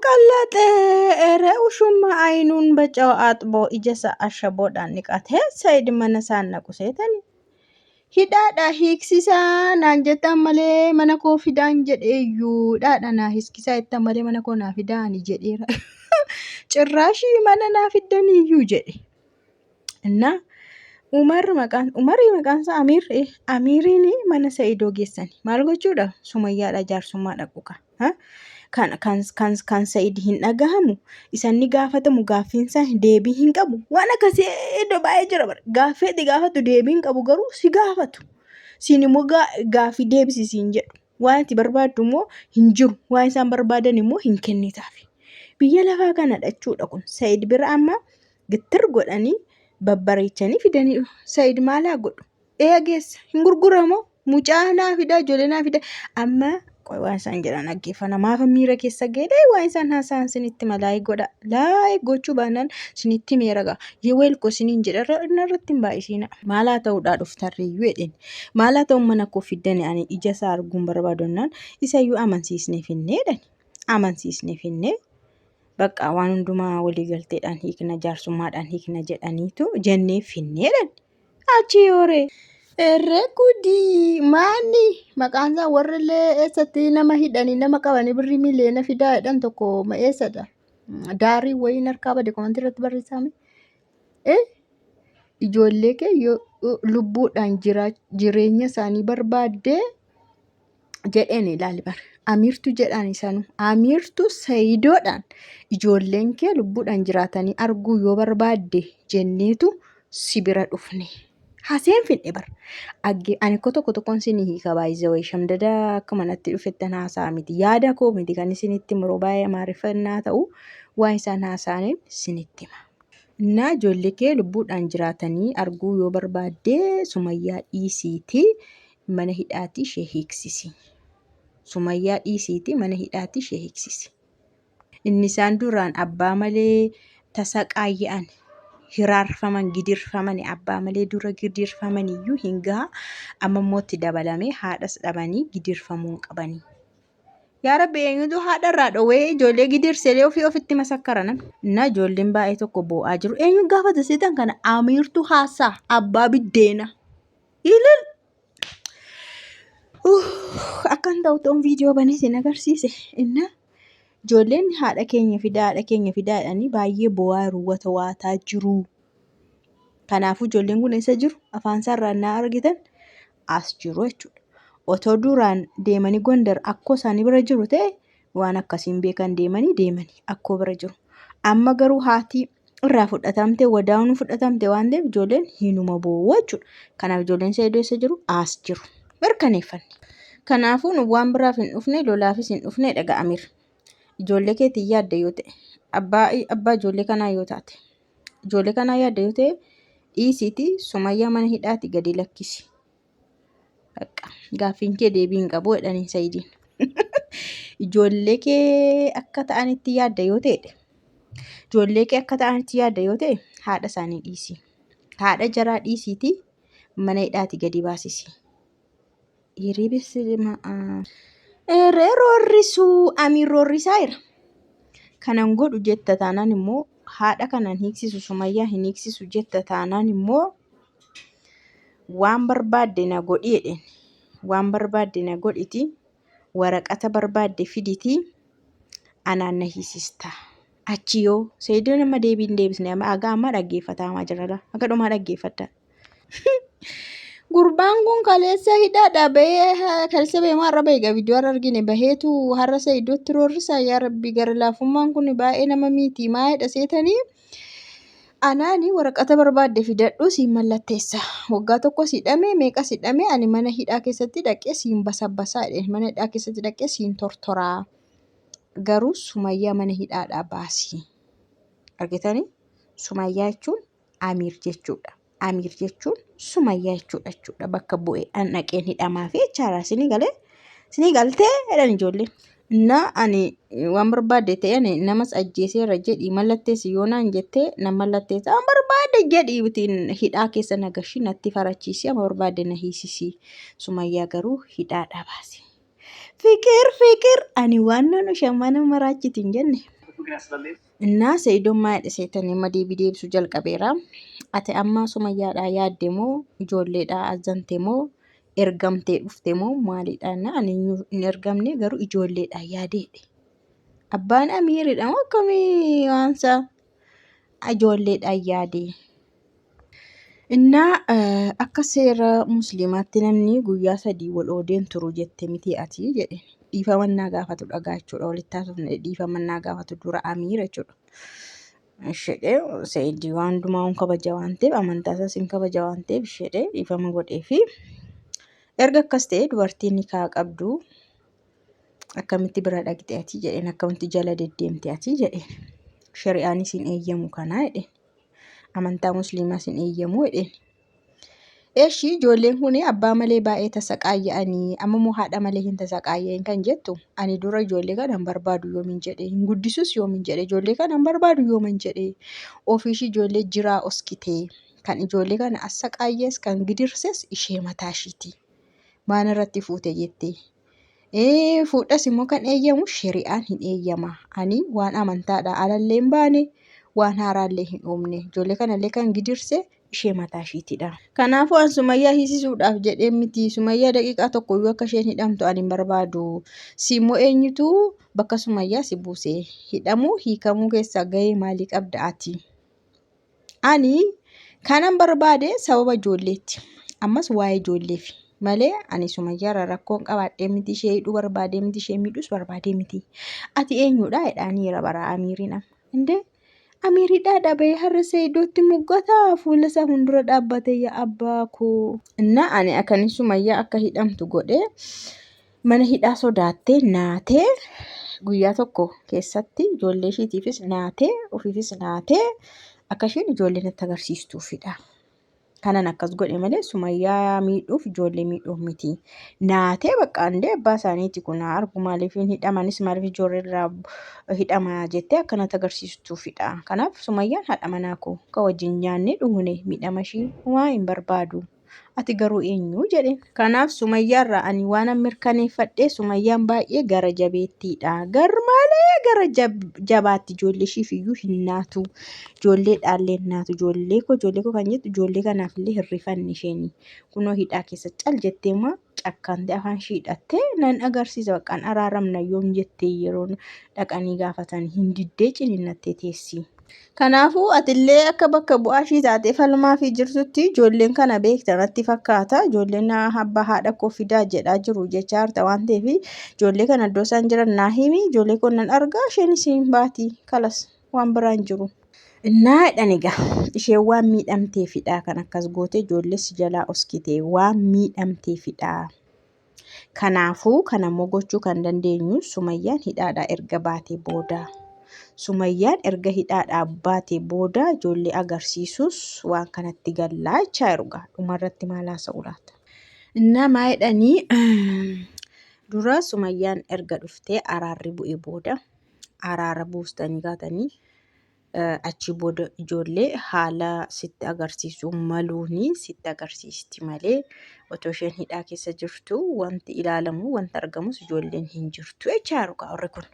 ቀለጠ። ኧረ ውሹማ አይኑን በጨው አጥቦ ኢጀሳ አሸቦዳን ንቃቴ ሰይድ መነሳን ነቁሴተኒ ሂዳዳ ሂክሲሳ ናንጀታ መሌ መነኮ ፊዳን ጀዴዩ ዳዳ ና ሂክሲሳ እታ መሌ መነኮ ና ፊዳን ጀዴራ ጭራሽ መነና ፊደንዩ ጀዴ እና ኡመሪ መቃንሳ አሚሪኒ መነ ሰይዶ ጌሰኒ ማል ጎቹudha sumayyaadha jaarsummaa dhaquqa kan Said hin dhagahamu isanni gaafatamu gaaffiinsa deebii hin qabu waan akkasii iddoo baay'ee jira bara gaaffeeti gaafatu deebii hin qabu garuu si gaafatu siin immoo gaaffii deebisiin jedhu waan itti barbaaddu immoo hin jiru waan isaan barbaadan immoo hin kennitaafi biyya lafaa kana dhachuudha kun Said bira amma gittir godhanii babbareechanii fidanii Said maalaa godhu eegeessa hin gurguramoo mucaa naa fidaa ijoollee naa fidaa amma waan isaan jedhan dhaggeeffana maafa miira keessa geedee waan isaan haasa'an sinitti malaayii godha laayii gochuu baannaan sinitti meeraga yeeweel ko siniin jedha irratti hin baay'isiina maalaa ta'uudhaa dhuftarreeyyuu jedheen maalaa ta'u mana koo fiddani ani ija isaa arguun barbaadonnaan isayyuu amansiisnee finnee bakka waan hundumaa walii galteedhaan hiikna jaarsummaadhaan hiikna jedhaniitu jennee finneedhaan achi yooree. Rekudi maani maqaansaa warrillee eessatti nama hidhanii nama qabanii birrii miliyoona fidaa jedhan tokko ma eessadha daarii wayiin harkaa bade komantii irratti barreeffame ijoollee kee lubbuudhaan jireenya isaanii barbaaddee jedheen ilaali bara amiirtu jedhaan isaanu amiirtu Sayidoodhaan ijoolleen kee lubbuudhaan jiraatanii arguu yoo barbaadde jenneetu si bira dhufne. Haseen fidhe bar ani tokko tokkoon sinii hiika baay'ee wayi shamdada akka manatti dhufettan haasaa miti yaada koo miti kan isinitti muroo baay'ee maariffannaa ta'u waan isaan haasa'aniin sinitti hima. Innaa ijoollee kee lubbuudhaan jiraatanii arguu yoo barbaaddee Sumayyaa dhiisiitii mana hidhaatii ishee hiiksisi. Sumayyaa dhiisiitii mana hidhaatii ishee hiiksisi. Inni isaan duraan abbaa malee tasa qaayya'an. Hiraarfaman gidirfaman abbaa malee dura gidirfaman iyyuu hingaa amma mootti dabalamee haadhas dhabanii gidirfamuu qabanii. Yaa Rabbi eenyutu haadharraa dhowee ijoollee gidirseelee ofitti masakkaranan. Na ijoolleen baay'ee tokko boo'aa jiru. Eenyu gaafata seetan kana amiirtu haasaa abbaa biddeena. Ilil akkan ta'u ta'uun viidiyoo baneetiin agarsiise. Inna ijoolleen haadha keenya fidaa jedhanii baay'ee boo'aa ruwwata waataa jiru. Kanaafuu ijoolleen kun eessa jiru? Afaan isaarraan naa argitan as jiru jechuudha. Otoo duraan deemanii Gondar akkoo isaanii bira jiru ta'e waan akkasiin beekan deemanii akkoo bira jiru. Amma garuu haati irraa fudhatamte wadaa'uun fudhatamte waan ta'eef ijoolleen hinuma boo'u jechuudha. Kanaaf ijoolleen Saidoo eessa jiru? As jiru. Mirkaneeffanne. Kanaafuu waan biraaf hin dhufne lolaafis hin dhufne dhaga'ameera. Ijoollee keetiin yaadda yoo ta'e abbaa ijoollee kanaa yoo taate ijoollee kanaa yaadda yoo ta'e dhiisiitii Sumayyaa mana hidhaati gadi lakkisi. Gaaffiin kee deebii hin qabu jedhanii Saidiin. Ijoollee kee akka ta'anitti yaadda yoo ta'e haadha isaanii dhiisi. Haadha jaraa dhiisiitii mana hidhaati gadi baasisi. Eree roorrisuu amiin roorrisaa jira. Kanan godhu jetta taanaan immoo haadha kanan hiiksisu Sumayyaa hin hiiksisu jetta taanaan immoo waan barbaadde na godhi jedheen. Waan barbaadde na godhiti waraqata barbaadde fiditi anaan na hiisista. Achi yoo Saidoo nama deebiin deebisne amma dhaggeeffatamaa jirala. Akka dhumaa dhaggeeffadda. Gurbaan kun kaleessa hidhaadha bahee kaleessa bahee maarra bahee viidiyoo har'a argine baheetu har'a Saidootti roorrisaa yaa Rabbi gara laafummaan kun baay'ee nama miti maayedha seetanii anaani waraqata barbaadde fidadhu siin mallatteessa waggaa tokko sidhame meeqa sidhame ani mana hidhaa keessatti dhaqee siin basabbasaa mana hidhaa keessatti dhaqee siin tortoraa garuu Sumayyaa mana hidhaadhaa baasii argitanii Sumayyaa jechuun Amiir jechuudha. Amiir jechuun Sumayyaa jechuudha bakka bu'ee an dhaqeen hidhamaa fi jechaadha sinii galtee jedhan ijoolleen. Na ani waan barbaadde ta'e namas ajjeeseera jedhii mallatteessi yoo naan jettee na mallatteessa waan barbaadde jedhii bitiin hidhaa keessa nagashi natti farachiisi amma barbaadde na hiisisi. Sumayyaa garuu hidhaadhaa baasi. Fikir ani waan nu shammana maraachitiin jenne. Innaa Sa'iidoon maayidha seetanii madii deebisuu jalqabeera. Ati amma Sumayyaadhaa yaadde moo ijoolleedhaa azante moo ergamtee dhufte moo maalidha? Ani hin ergamne garuu ijoolleedhaa yaadeedhe. Abbaan Amiiridha moo akkamii waansa? Ijoolleedhaa yaade. Innaa akka seera musliimaatti namni guyyaa 3 wal oodeen turu jette miti ati jedhe. Dhiifamannaa gaafatu dhagaa jechuudha. Walitti haasofne dhiifamannaa gaafatu dura Amiira jechuudha. Ishedhe Sa'iidii waan hundumaa hin kabaja waan ta'eef amantaa isaas hin kabaja waan ta'eef ishedhe dhiifama godheefi erga akkas ta'e dubartiin nikaa qabdu akkamitti bira dhaqxe ati jedheen akkamitti jala deddeemte ati jedheen shari'aanis hin eeyyamu kanaa jedheen amantaa musliimaas hin eeyyamu jedheen. Eeshi ijoolleen kun abbaa malee baay'ee tasaqaayya'anii amma moo haadha malee hin tasaqaayya'in kan jettu ani dura ijoollee kana hin barbaadu yoomin jedhe hin guddisus yoomin jedhe ijoollee kana hin barbaadu yoomin jedhe ofiishi ijoollee jiraa oskitee kan ijoollee kana as saqaayyees kan gidirses ishee mataa ishiiti. Maan irratti fuute jettee fuudhas immoo kan eeyyamu shari'aan hin eeyyama. Ani waan amantaadhaa alallee hin baane waan haaraallee hin uumne ijoollee kanallee kan gidirse ishee mataa ishiitidha. Kanaafuu an Sumayyaa hiisisuudhaaf jedhee miti Sumayyaa daqiiqaa tokko iyyuu akka isheen hidhamtu ani hin barbaadu. Simmoo eenyutu bakka Sumayyaa si buuse hidhamuu hiikamuu keessaa gahee maalii qabda ati? Ani kanan barbaade sababa ijoolleetti. Ammas waa'ee ijoolleefi malee ani Sumayyaarraa rakkoon qabaadhee miti ishee hidhuu barbaadee miti ishee miidhus barbaadee miti. Ati eenyudha jedhaaniira bara Amiiriin indee Amiiridhaa dhabee har'a Sa'iidootti muggataa fuula isaa fuuldura dhaabbatee yaa abbaa koo. Innaa ani akkanis Sumayyaa akka hidhamtu godhee mana hidhaa sodaattee naatee guyyaa tokko keessatti ijoollee ishiitiifis naatee ofiifis naatee akka isheen ijoollee natti agarsiistuufidha. Kanan akkas godhe malee Sumayyaa miidhuuf ijoollee miidhuuf miti. Naatee bakka indee abbaa isaaniiti kun argu maaliif hin hidhamanis maaliif ijoollee irraa hidhama jettee akka natti agarsiistuufidha. Kanaaf Sumayyaan haadha manaa koo ka wajjin nyaannee dhugne miidhama ishii waa hin barbaadu. Ati garuu eenyu jedheen. Kanaaf Sumayyaarraa ani waan mirkaneeffadhee Sumayyaan baay'ee gara jabeettiidha. Garmalee gara jabaatti ijoollee ishiifiyyuu hin naatu. Ijoollee dhaallee hin naatu. Ijoollee koo kan jettu ijoollee kanaafillee hin rifanne isheen. Kunoo hidhaa keessa cal jettee immoo cakkaantee afaan ishii hidhattee nan agarsiisa baqqaan araaramna yoom jettee yeroo dhaqanii gaafatan hin diddee ciniinnattee teessi. Kanaafuu atillee akka bakka bu'aa ishii taatee falmaa fi jirtutti ijoolleen kana beekta natti fakkaata. Ijoolleen abbaa haadha koo fidaa jedhaa jiru jechaa jirta waan ta'eef ijoollee kana iddoo isaan jiran naa himi ijoollee koo nan argaa isheenis hin baati kalas waan biraan jiru. Innaa jedhan egaa isheen waan miidhamteefidha kan akkas goote ijoollees jalaa oskite waan miidhamteefidha. Kanaafuu kanammoo gochuu kan dandeenyu Sumayyaan hidhaadhaa erga baatee booda. Sumayyaan erga hidhaadhaa baatee booda ijoollee agarsiisus waan kanatti gallaa jechaa jirugaa dhumarratti maal haasa'u laata? Innaa maa jedhanii dura Sumayyaan erga dhuftee araarri bu'ee booda araara buustanii gaatanii achi booda ijoollee haala sitti agarsiisuu maluuni sitti agarsiisti malee otoo isheen hidhaa keessa jirtu wanti ilaalamu wanti argamus ijoolleen hin jirtu jechaa jirugaa warri kun.